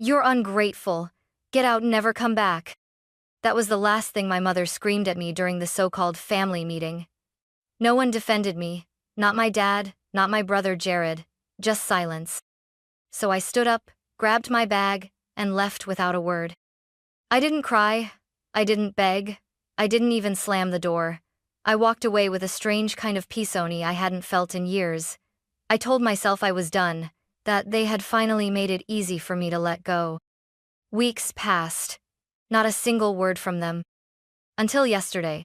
"You're ungrateful. Get out and never come back." That was the last thing my mother screamed at me during the so-called family meeting. No one defended me. Not my dad, not my brother Jared. Just silence. So I stood up, grabbed my bag, and left without a word. I didn't cry. I didn't beg. I didn't even slam the door. I walked away with a strange kind of peace I hadn't felt in years. I told myself I was done, that they had finally made it easy for me to let go. Weeks passed. Not a single word from them. Until yesterday.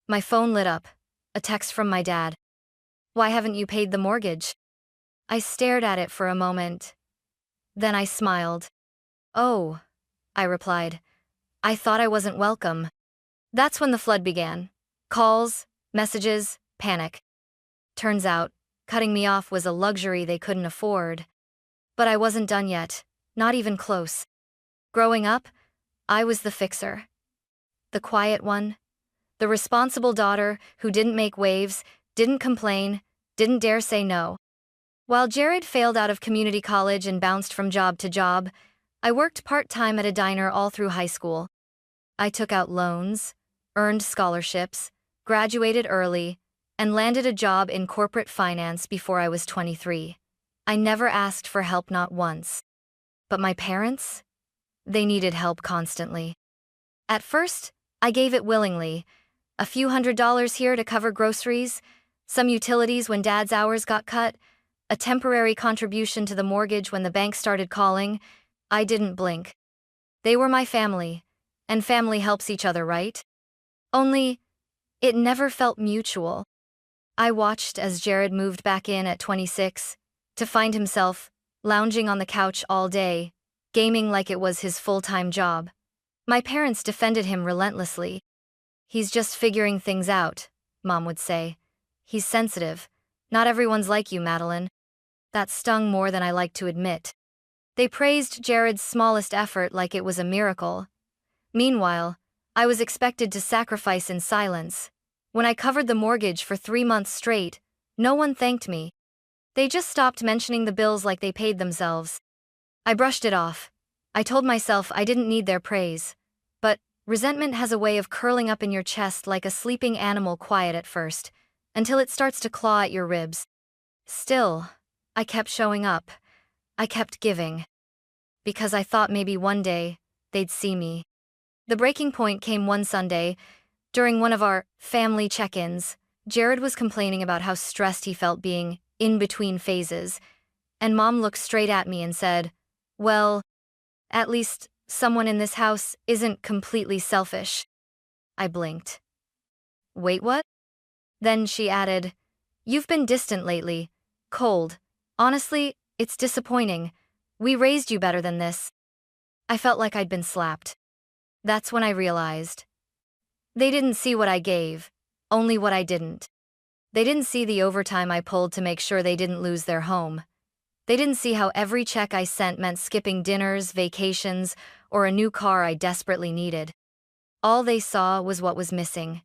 My phone lit up. A text from my dad. "Why haven't you paid the mortgage?" I stared at it for a moment. Then I smiled. "Oh," I replied. "I thought I wasn't welcome." That's when the flood began. Calls, messages, panic. Turns out, cutting me off was a luxury they couldn't afford. But I wasn't done yet, not even close. Growing up, I was the fixer. The quiet one. The responsible daughter who didn't make waves, didn't complain, didn't dare say no. While Jared failed out of community college and bounced from job to job, I worked part-time at a diner all through high school. I took out loans, earned scholarships, graduated early, and landed a job in corporate finance before I was 23. I never asked for help, not once. But my parents? They needed help constantly. At first, I gave it willingly. A few $100s here to cover groceries, some utilities when Dad's hours got cut, a temporary contribution to the mortgage when the bank started calling. I didn't blink. They were my family, and family helps each other, right? Only, it never felt mutual. I watched as Jared moved back in at 26, to find himself lounging on the couch all day, gaming like it was his full-time job. My parents defended him relentlessly. "He's just figuring things out," Mom would say. "He's sensitive. Not everyone's like you, Madeline." That stung more than I liked to admit. They praised Jared's smallest effort like it was a miracle. Meanwhile, I was expected to sacrifice in silence. When I covered the mortgage for 3 months straight, no one thanked me. They just stopped mentioning the bills like they paid themselves. I brushed it off. I told myself I didn't need their praise. But resentment has a way of curling up in your chest like a sleeping animal, quiet at first, until it starts to claw at your ribs. Still, I kept showing up. I kept giving. Because I thought maybe one day, they'd see me. The breaking point came one Sunday. During one of our family check-ins, Jared was complaining about how stressed he felt being in between phases, and Mom looked straight at me and said, "Well, at least someone in this house isn't completely selfish." I blinked. "Wait, what?" Then she added, "You've been distant lately, cold. Honestly, it's disappointing. We raised you better than this." I felt like I'd been slapped. That's when I realized. They didn't see what I gave, only what I didn't. They didn't see the overtime I pulled to make sure they didn't lose their home. They didn't see how every check I sent meant skipping dinners, vacations, or a new car I desperately needed. All they saw was what was missing,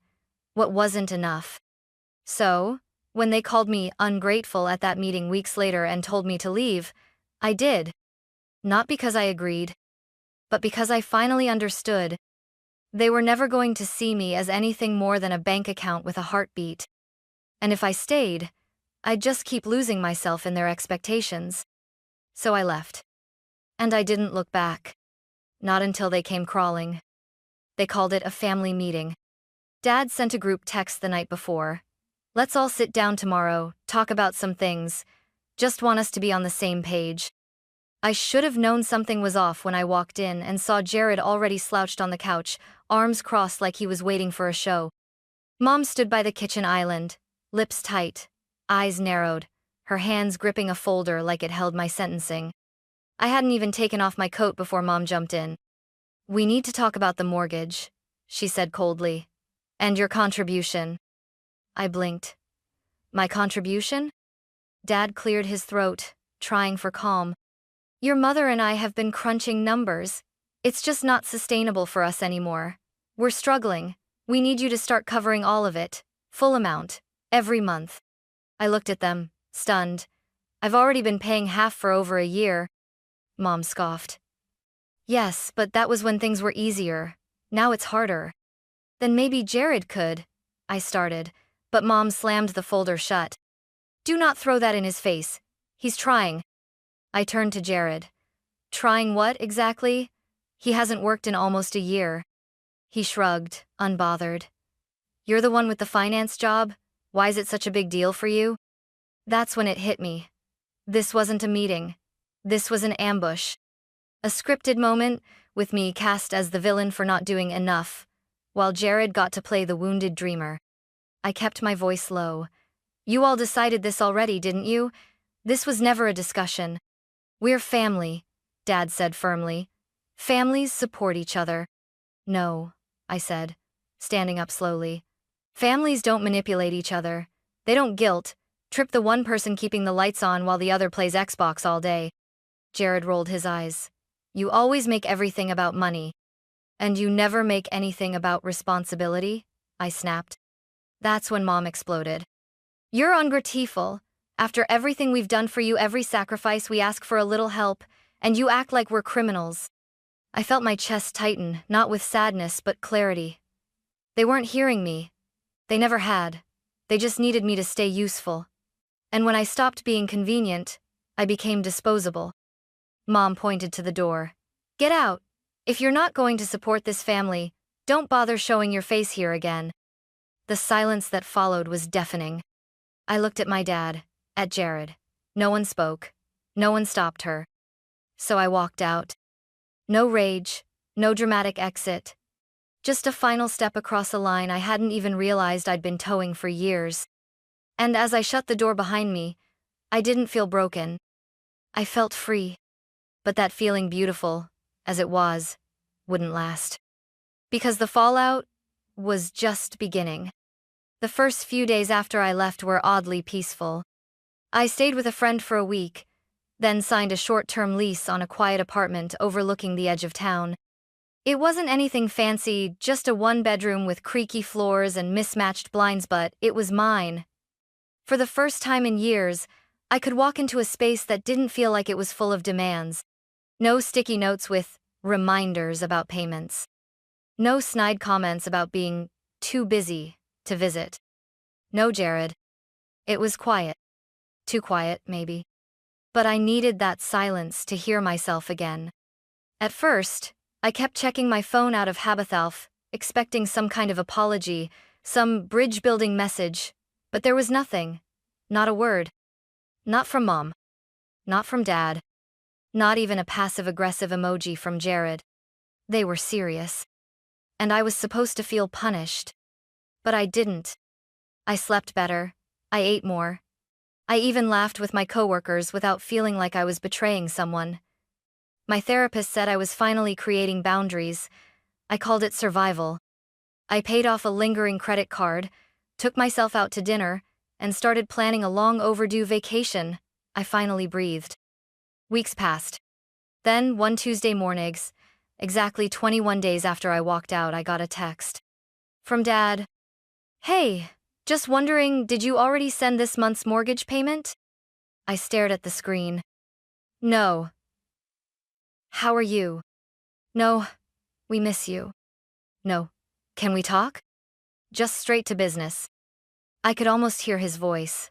what wasn't enough. So, when they called me ungrateful at that meeting weeks later and told me to leave, I did. Not because I agreed, but because I finally understood. They were never going to see me as anything more than a bank account with a heartbeat. And if I stayed, I'd just keep losing myself in their expectations. So I left. And I didn't look back. Not until they came crawling. They called it a family meeting. Dad sent a group text the night before. "Let's all sit down tomorrow, talk about some things. Just want us to be on the same page." I should have known something was off when I walked in and saw Jared already slouched on the couch, arms crossed like he was waiting for a show. Mom stood by the kitchen island, lips tight, eyes narrowed, her hands gripping a folder like it held my sentencing. I hadn't even taken off my coat before Mom jumped in. "We need to talk about the mortgage," she said coldly. "And your contribution." I blinked. "My contribution?" Dad cleared his throat, trying for calm. "Your mother and I have been crunching numbers. It's just not sustainable for us anymore. We're struggling. We need you to start covering all of it, full amount, every month." I looked at them, stunned. "I've already been paying half for over a year." Mom scoffed. Yes, but that was when things were easier. Now it's harder. Then maybe Jared could, I started, but Mom slammed the folder shut. Do not throw that in his face. He's trying. I turned to Jared. Trying what, exactly? He hasn't worked in almost a year. He shrugged, unbothered. You're the one with the finance job? Why is it such a big deal for you? That's when it hit me. This wasn't a meeting. This was an ambush. A scripted moment, with me cast as the villain for not doing enough, while Jared got to play the wounded dreamer. I kept my voice low. You all decided this already, didn't you? This was never a discussion. We're family, Dad said firmly. Families support each other. No, I said, standing up slowly. Families don't manipulate each other. They don't guilt, trip the one person keeping the lights on while the other plays Xbox all day. Jared rolled his eyes. You always make everything about money. And you never make anything about responsibility? I snapped. That's when Mom exploded. You're ungrateful. After everything we've done for you, every sacrifice, we ask for a little help, and you act like we're criminals. I felt my chest tighten, not with sadness but clarity. They weren't hearing me. They never had. They just needed me to stay useful. And when I stopped being convenient, I became disposable. Mom pointed to the door. Get out. If you're not going to support this family, don't bother showing your face here again. The silence that followed was deafening. I looked at my dad, at Jared. No one spoke. No one stopped her. So I walked out. No rage, no dramatic exit. Just a final step across a line I hadn't even realized I'd been towing for years. And as I shut the door behind me, I didn't feel broken. I felt free. But that feeling, beautiful as it was, wouldn't last. Because the fallout was just beginning. The first few days after I left were oddly peaceful. I stayed with a friend for a week, then signed a short-term lease on a quiet apartment overlooking the edge of town. It wasn't anything fancy, just a one-bedroom with creaky floors and mismatched blinds, but it was mine. For the first time in years, I could walk into a space that didn't feel like it was full of demands. No sticky notes with reminders about payments. No snide comments about being too busy to visit. No, Jared. It was quiet. Too quiet, maybe. But I needed that silence to hear myself again. At first, I kept checking my phone out of habithalf, expecting some kind of apology, some bridge-building message, but there was nothing. Not a word. Not from Mom. Not from Dad. Not even a passive-aggressive emoji from Jared. They were serious. And I was supposed to feel punished. But I didn't. I slept better. I ate more. I even laughed with my coworkers without feeling like I was betraying someone. My therapist said I was finally creating boundaries. I called it survival. I paid off a lingering credit card, took myself out to dinner, and started planning a long overdue vacation. I finally breathed. Weeks passed. Then, one Tuesday morning, exactly 21 days after I walked out, I got a text. From Dad. Hey, just wondering, did you already send this month's mortgage payment? I stared at the screen. No. How are you? No, we miss you. No. Can we talk? Just straight to business. I could almost hear his voice.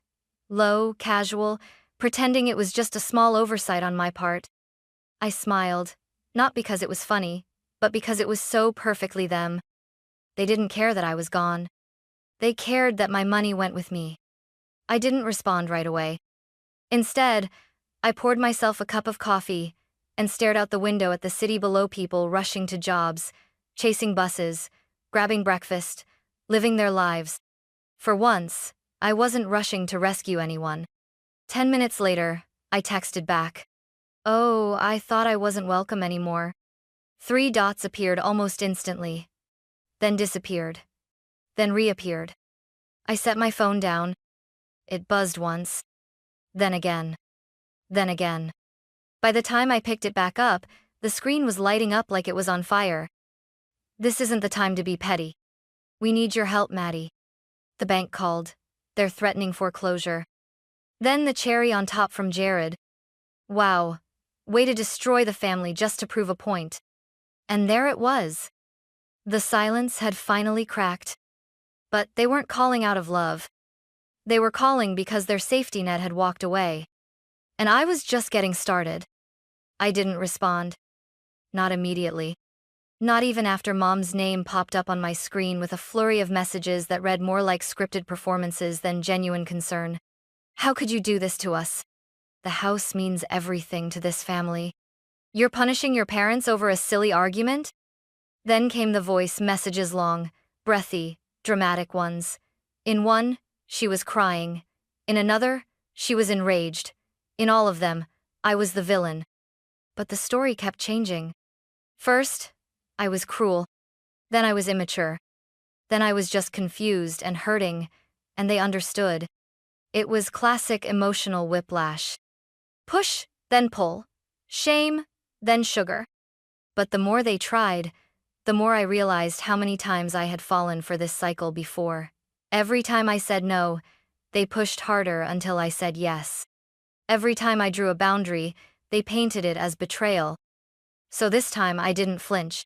Low, casual, pretending it was just a small oversight on my part. I smiled, not because it was funny, but because it was so perfectly them. They didn't care that I was gone. They cared that my money went with me. I didn't respond right away. Instead, I poured myself a cup of coffee and stared out the window at the city below, people rushing to jobs, chasing buses, grabbing breakfast, living their lives. For once, I wasn't rushing to rescue anyone. 10 minutes later, I texted back. Oh, I thought I wasn't welcome anymore. 3 dots appeared almost instantly. Then disappeared. Then reappeared. I set my phone down. It buzzed once. Then again. Then again. By the time I picked it back up, the screen was lighting up like it was on fire. This isn't the time to be petty. We need your help, Maddie. The bank called. They're threatening foreclosure. Then the cherry on top from Jared. Wow. Way to destroy the family just to prove a point. And there it was. The silence had finally cracked. But they weren't calling out of love. They were calling because their safety net had walked away. And I was just getting started. I didn't respond. Not immediately. Not even after Mom's name popped up on my screen with a flurry of messages that read more like scripted performances than genuine concern. How could you do this to us? The house means everything to this family. You're punishing your parents over a silly argument? Then came the voice messages long, breathy, dramatic ones. In one, she was crying. In another, she was enraged. In all of them, I was the villain. But the story kept changing. First, I was cruel. Then I was immature. Then I was just confused and hurting, and they understood. It was classic emotional whiplash. Push, then pull. Shame, then sugar. But the more they tried, the more I realized how many times I had fallen for this cycle before. Every time I said no, they pushed harder until I said yes. Every time I drew a boundary, they painted it as betrayal. So this time I didn't flinch.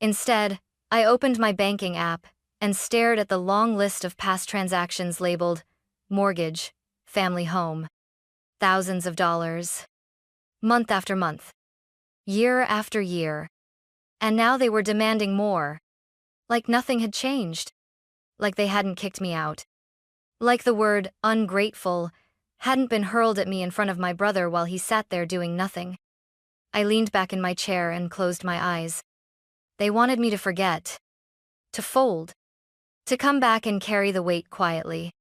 Instead, I opened my banking app and stared at the long list of past transactions labeled mortgage, family home. Thousands of dollars. Month after month. Year after year. And now they were demanding more. Like nothing had changed. Like they hadn't kicked me out. Like the word ungrateful hadn't been hurled at me in front of my brother while he sat there doing nothing. I leaned back in my chair and closed my eyes. They wanted me to forget. To fold. To come back and carry the weight quietly.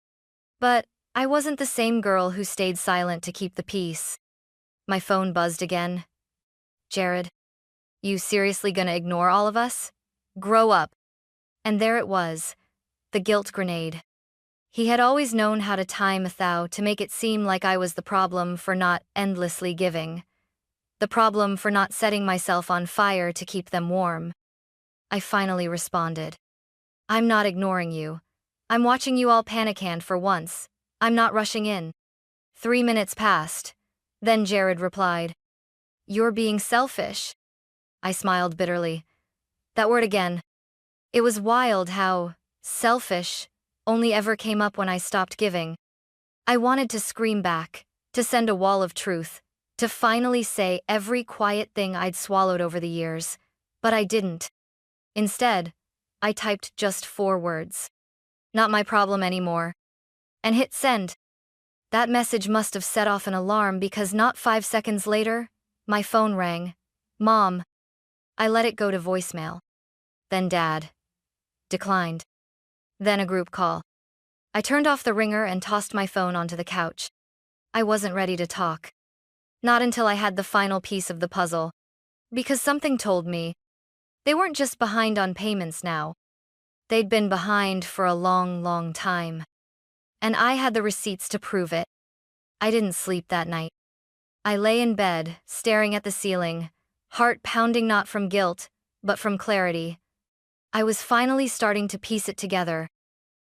But I wasn't the same girl who stayed silent to keep the peace. My phone buzzed again. Jared, you seriously gonna ignore all of us? Grow up. And there it was. The guilt grenade. He had always known how to time a thou to make it seem like I was the problem for not endlessly giving. The problem for not setting myself on fire to keep them warm. I finally responded. I'm not ignoring you. I'm watching you all panic-hand for once. I'm not rushing in. 3 minutes passed. Then Jared replied. You're being selfish. I smiled bitterly. That word again. It was wild how selfish only ever came up when I stopped giving. I wanted to scream back, to send a wall of truth, to finally say every quiet thing I'd swallowed over the years, but I didn't. Instead, I typed just 4 words. Not my problem anymore. And hit send. That message must have set off an alarm because not 5 seconds later, my phone rang. Mom. I let it go to voicemail. Then Dad. Declined. Then a group call. I turned off the ringer and tossed my phone onto the couch. I wasn't ready to talk. Not until I had the final piece of the puzzle. Because something told me. They weren't just behind on payments now. They'd been behind for a long, long time. And I had the receipts to prove it. I didn't sleep that night. I lay in bed, staring at the ceiling, heart pounding not from guilt, but from clarity. I was finally starting to piece it together.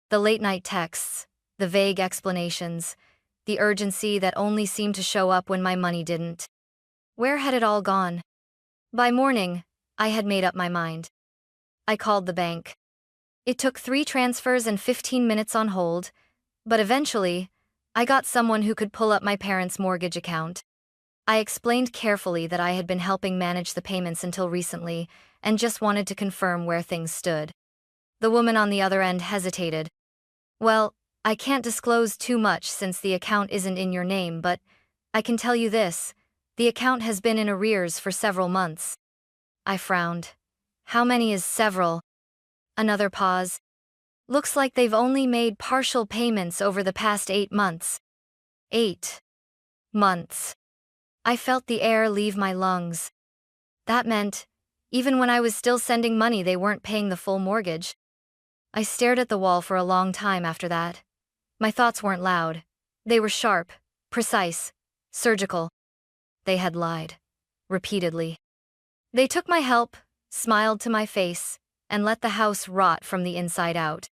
The late-night texts, the vague explanations, the urgency that only seemed to show up when my money didn't. Where had it all gone? By morning, I had made up my mind. I called the bank. It took 3 transfers and 15 minutes on hold, but eventually, I got someone who could pull up my parents' mortgage account. I explained carefully that I had been helping manage the payments until recently and just wanted to confirm where things stood. The woman on the other end hesitated. Well, I can't disclose too much since the account isn't in your name, but I can tell you this, the account has been in arrears for several months. I frowned. How many is several? Another pause. Looks like they've only made partial payments over the past 8 months. 8 months. I felt the air leave my lungs. That meant, even when I was still sending money, they weren't paying the full mortgage. I stared at the wall for a long time after that. My thoughts weren't loud. They were sharp, precise, surgical. They had lied. Repeatedly. They took my help, smiled to my face, and let the house rot from the inside out.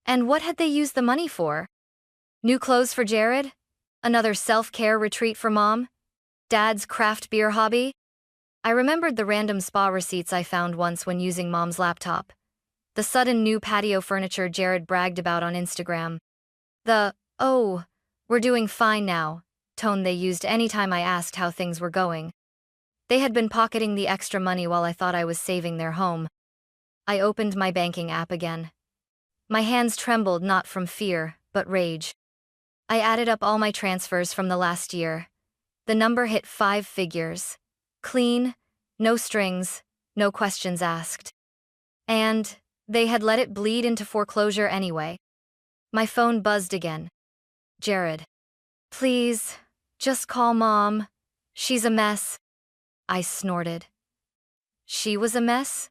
And what had they used the money for? New clothes for Jared? Another self-care retreat for Mom? Dad's craft beer hobby? I remembered the random spa receipts I found once when using Mom's laptop. The sudden new patio furniture Jared bragged about on Instagram. The, "Oh, we're doing fine now," tone they used anytime I asked how things were going. They had been pocketing the extra money while I thought I was saving their home. I opened my banking app again. My hands trembled not from fear, but rage. I added up all my transfers from the last year. The number hit 5 figures. Clean, no strings, no questions asked. And they had let it bleed into foreclosure anyway. My phone buzzed again. Jared. Please, just call Mom. She's a mess. I snorted. She was a mess?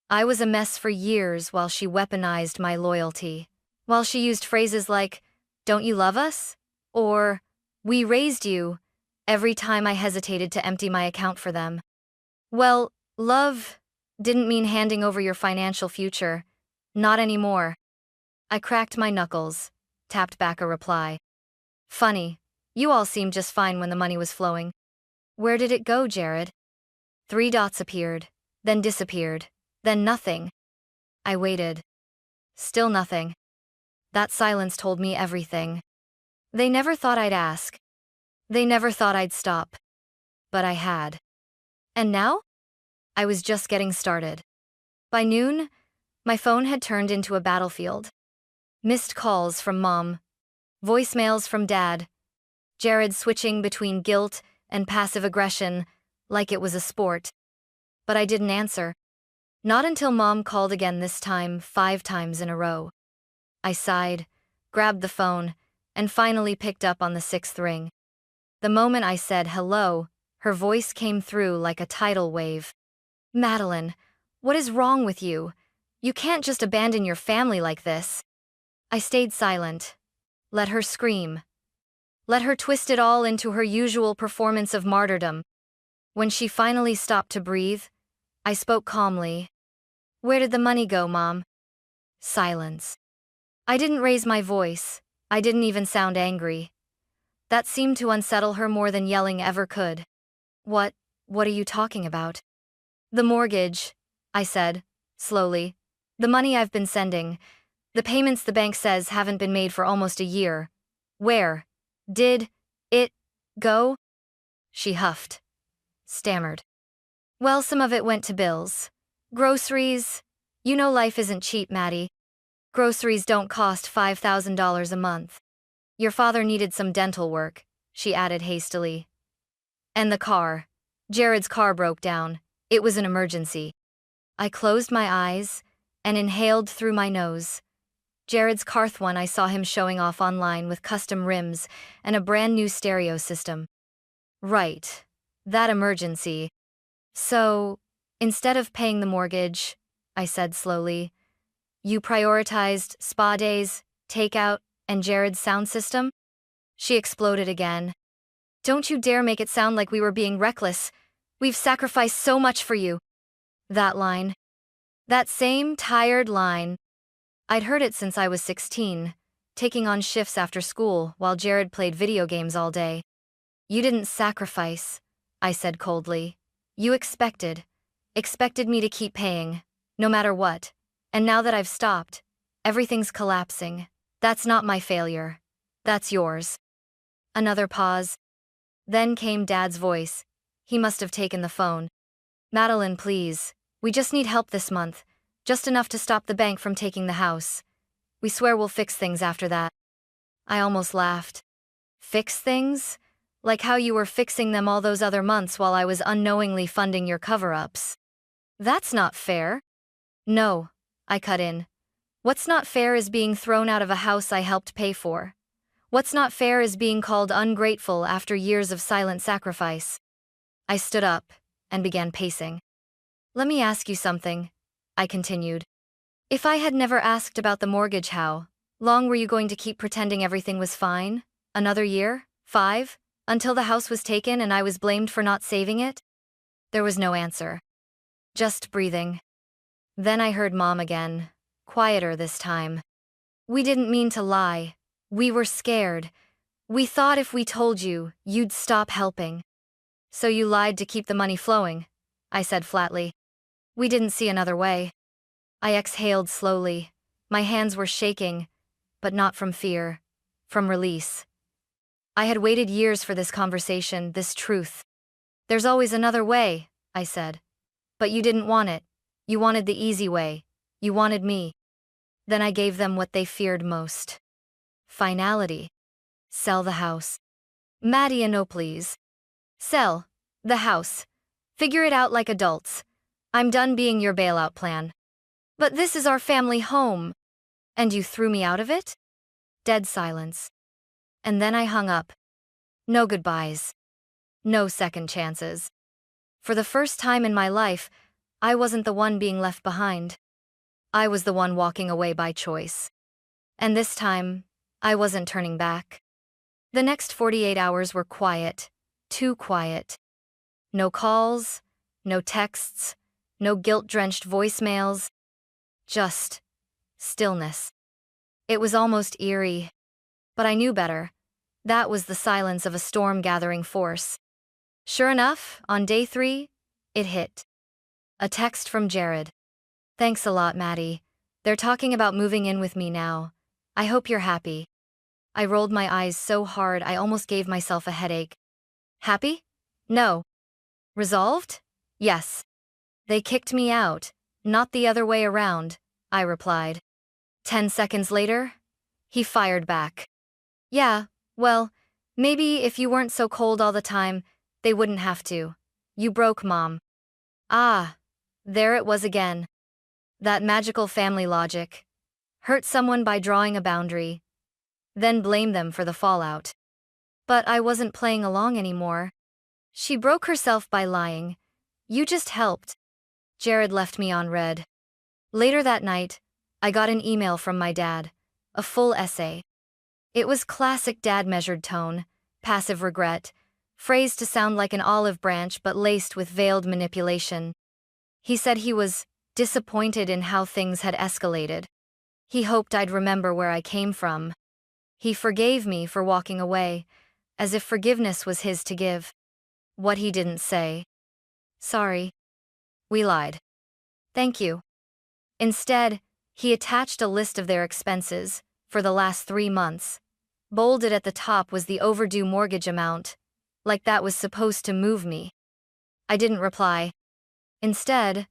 I was a mess for years while she weaponized my loyalty. While she used phrases like, "Don't you love us?" Or, "We raised you," every time I hesitated to empty my account for them. Well, love didn't mean handing over your financial future. Not anymore. I cracked my knuckles, tapped back a reply. Funny, you all seemed just fine when the money was flowing. Where did it go, Jared? 3 dots appeared, then disappeared, then nothing. I waited. Still nothing. That silence told me everything. They never thought I'd ask. They never thought I'd stop. But I had. And now? I was just getting started. By noon, my phone had turned into a battlefield. Missed calls from Mom. Voicemails from Dad. Jared switching between guilt and passive aggression like it was a sport. But I didn't answer. Not until Mom called again, this time 5 times in a row. I sighed, grabbed the phone, and finally picked up on the 6th ring. The moment I said hello, her voice came through like a tidal wave. Madeline, what is wrong with you? You can't just abandon your family like this. I stayed silent. Let her scream. Let her twist it all into her usual performance of martyrdom. When she finally stopped to breathe, I spoke calmly. Where did the money go, Mom? Silence. I didn't raise my voice. I didn't even sound angry. That seemed to unsettle her more than yelling ever could. What are you talking about? The mortgage, I said, slowly. The money I've been sending. The payments the bank says haven't been made for almost a year. Where did it go? She huffed. Stammered. Well, some of it went to bills. Groceries. You know life isn't cheap, Maddie. Groceries don't cost $5,000 a month. Your father needed some dental work, she added hastily. And the car. Jared's car broke down. It was an emergency. I closed my eyes and inhaled through my nose. Jared's car, one I saw him showing off online with custom rims and a brand new stereo system. Right. That emergency. So, instead of paying the mortgage, I said slowly, you prioritized spa days, takeout, and Jared's sound system? She exploded again. Don't you dare make it sound like we were being reckless. We've sacrificed so much for you. That line. That same tired line. I'd heard it since I was 16, taking on shifts after school while Jared played video games all day. You didn't sacrifice, I said coldly. You expected me to keep paying, no matter what. And now that I've stopped, everything's collapsing. That's not my failure. That's yours. Another pause. Then came Dad's voice. He must have taken the phone. Madeline, please. We just need help this month. Just enough to stop the bank from taking the house. We swear we'll fix things after that. I almost laughed. Fix things? Like how you were fixing them all those other months while I was unknowingly funding your cover-ups. That's not fair. No, I cut in. What's not fair is being thrown out of a house I helped pay for. What's not fair is being called ungrateful after years of silent sacrifice. I stood up and began pacing. Let me ask you something, I continued. If I had never asked about the mortgage, how long were you going to keep pretending everything was fine? Another year? 5? Until the house was taken and I was blamed for not saving it? There was no answer. Just breathing. Then I heard Mom again, quieter this time. We didn't mean to lie. We were scared. We thought if we told you, you'd stop helping. So you lied to keep the money flowing, I said flatly. We didn't see another way. I exhaled slowly. My hands were shaking, but not from fear, from release. I had waited years for this conversation, this truth. There's always another way, I said. But you didn't want it. You wanted the easy way. You wanted me. Then I gave them what they feared most. Finality. Sell the house. Maddie, no please. Sell the house. Figure it out like adults. I'm done being your bailout plan. But this is our family home. And you threw me out of it? Dead silence. And then I hung up. No goodbyes. No second chances. For the first time in my life, I wasn't the one being left behind. I was the one walking away by choice. And this time, I wasn't turning back. The next 48 hours were quiet, too quiet. No calls, no texts, no guilt-drenched voicemails. Just stillness. It was almost eerie. But I knew better. That was the silence of a storm gathering force. Sure enough, on day 3, it hit. A text from Jared. Thanks a lot, Maddie. They're talking about moving in with me now. I hope you're happy. I rolled my eyes so hard I almost gave myself a headache. Happy? No. Resolved? Yes. They kicked me out, not the other way around, I replied. 10 seconds later, he fired back. Yeah, well, maybe if you weren't so cold all the time, they wouldn't have to. You broke, Mom. Ah, there it was again. That magical family logic. Hurt someone by drawing a boundary, then blame them for the fallout. But I wasn't playing along anymore. She broke herself by lying. You just helped. Jared left me on red. Later that night, I got an email from my dad, a full essay. It was classic dad-measured tone, passive regret, phrased to sound like an olive branch but laced with veiled manipulation. He said he was disappointed in how things had escalated. He hoped I'd remember where I came from. He forgave me for walking away, as if forgiveness was his to give. What he didn't say. Sorry. We lied. Thank you. Instead, he attached a list of their expenses for the last 3 months. Bolded at the top was the overdue mortgage amount, like that was supposed to move me. I didn't reply. Instead,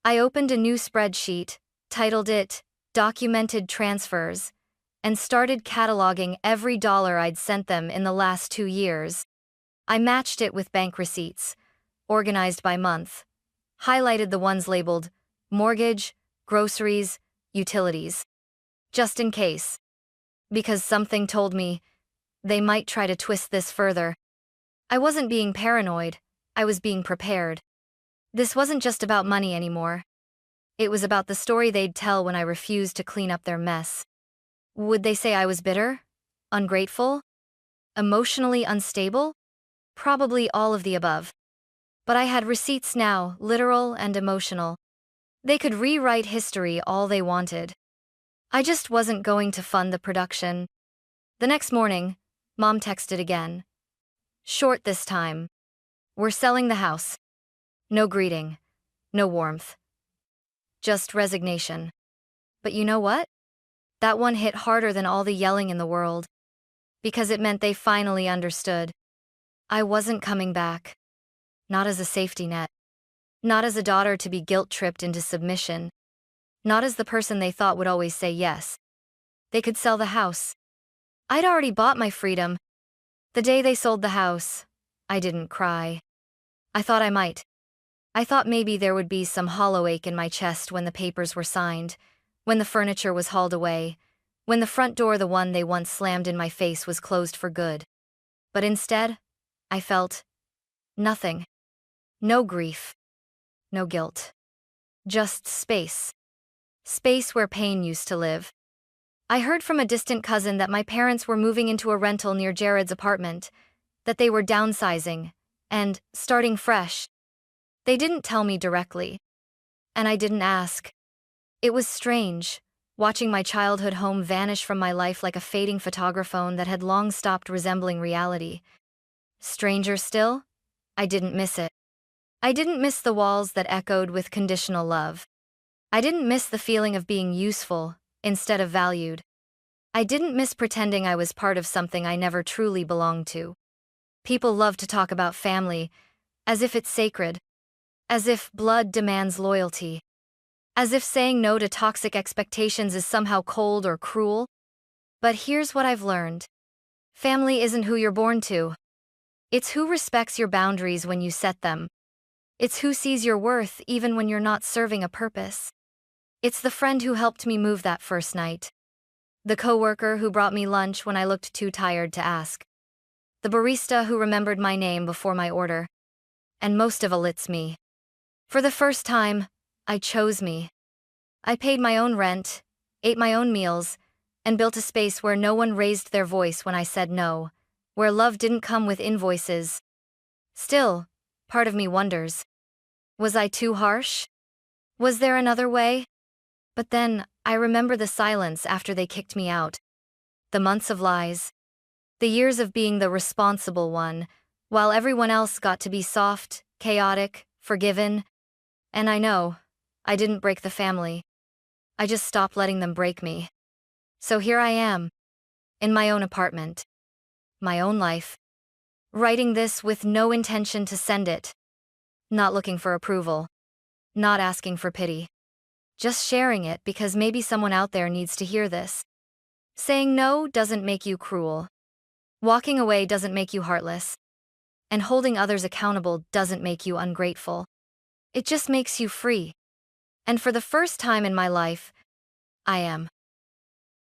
I opened a new spreadsheet, titled it Documented Transfers, and started cataloging every dollar I'd sent them in the last 2 years. I matched it with bank receipts, organized by month, highlighted the ones labeled mortgage, groceries, utilities. Just in case. Because something told me they might try to twist this further. I wasn't being paranoid, I was being prepared. This wasn't just about money anymore. It was about the story they'd tell when I refused to clean up their mess. Would they say I was bitter? Ungrateful? Emotionally unstable? Probably all of the above. But I had receipts now, literal and emotional. They could rewrite history all they wanted. I just wasn't going to fund the production. The next morning, Mom texted again. Short this time. We're selling the house. No greeting. No warmth. Just resignation. But you know what? That one hit harder than all the yelling in the world. Because it meant they finally understood. I wasn't coming back. Not as a safety net. Not as a daughter to be guilt-tripped into submission. Not as the person they thought would always say yes. They could sell the house. I'd already bought my freedom. The day they sold the house, I didn't cry. I thought I might. I thought maybe there would be some hollow ache in my chest when the papers were signed, when the furniture was hauled away, when the front door, the one they once slammed in my face, was closed for good. But instead, I felt nothing. No grief. No guilt. Just space. Space where pain used to live. I heard from a distant cousin that my parents were moving into a rental near Jared's apartment, that they were downsizing and starting fresh. They didn't tell me directly, and I didn't ask. It was strange, watching my childhood home vanish from my life like a fading photographone that had long stopped resembling reality. Stranger still, I didn't miss it. I didn't miss the walls that echoed with conditional love. I didn't miss the feeling of being useful instead of valued. I didn't miss pretending I was part of something I never truly belonged to. People love to talk about family as if it's sacred, as if blood demands loyalty, as if saying no to toxic expectations is somehow cold or cruel. But here's what I've learned. Family isn't who you're born to. It's who respects your boundaries when you set them. It's who sees your worth even when you're not serving a purpose. It's the friend who helped me move that first night. The coworker who brought me lunch when I looked too tired to ask. The barista who remembered my name before my order. And most of all, it's me. For the first time, I chose me. I paid my own rent, ate my own meals, and built a space where no one raised their voice when I said no, where love didn't come with invoices. Still, part of me wonders. Was I too harsh? Was there another way? But then, I remember the silence after they kicked me out. The months of lies. The years of being the responsible one, while everyone else got to be soft, chaotic, forgiven. And I know, I didn't break the family. I just stopped letting them break me. So here I am, in my own apartment, my own life, writing this with no intention to send it. Not looking for approval. Not asking for pity. Just sharing it because maybe someone out there needs to hear this. Saying no doesn't make you cruel. Walking away doesn't make you heartless. And holding others accountable doesn't make you ungrateful. It just makes you free. And for the first time in my life, I am.